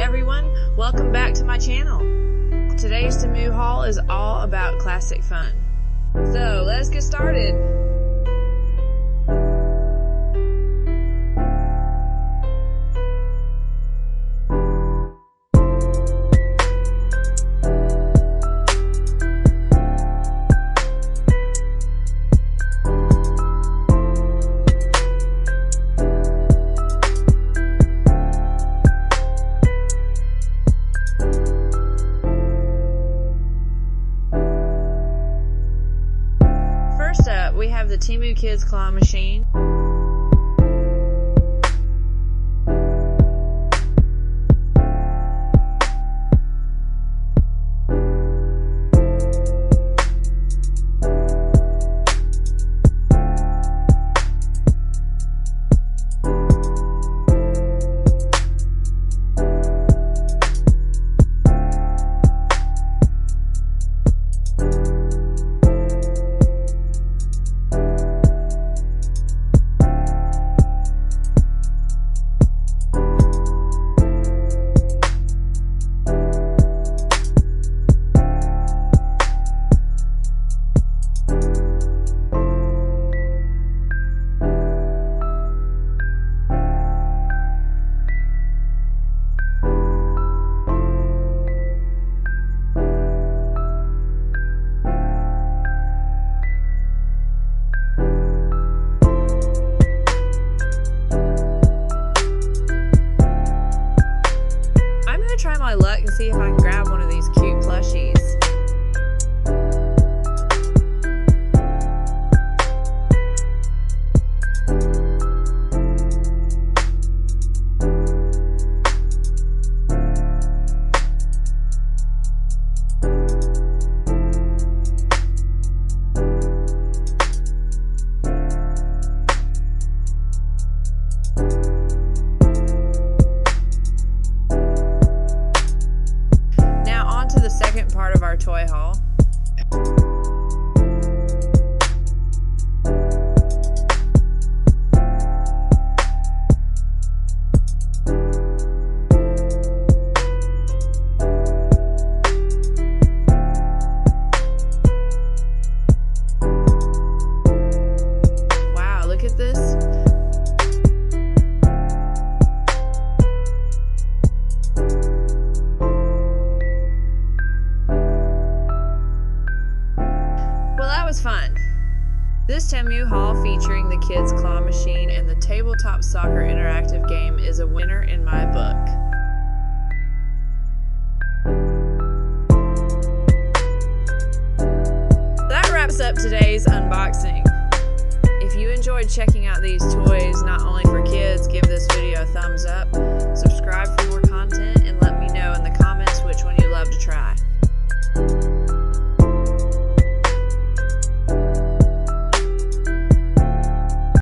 everyone, welcome back to my channel. Today's Temu haul is all about classic fun. So let's get started. First up, we have the Temu Kids Claw Machine. Try my luck and see if I can grab one of these cute plushies. The second part of our toy haul. Wow, look at this. Was fun. This Temu haul featuring the Kids Claw Machine and the Tabletop Soccer interactive game is a winner in my book. That wraps up today's unboxing. If you enjoyed checking out these toys, not only